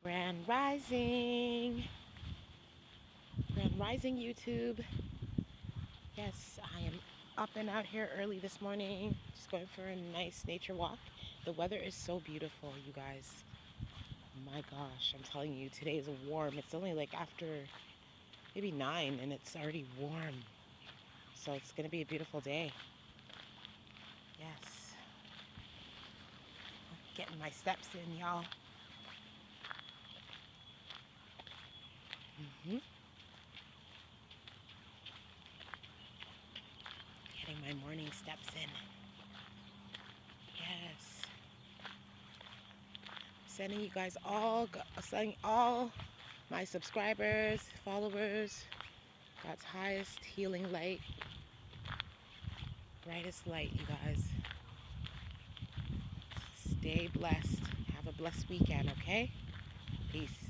Grand Rising. Grand Rising YouTube. Yes, I am up and out here early this morning, just going for a nice nature walk. The weather is so beautiful, you guys. My gosh, I'm telling you, today is warm. It's only like after maybe 9 and it's already warm. So it's going to be a beautiful day. Yes. Getting my steps in, y'all. hmm Getting my morning steps in. Yes. Sending all my subscribers, followers, God's highest healing light, brightest light, you guys. Stay blessed. Have a blessed weekend, okay? Peace.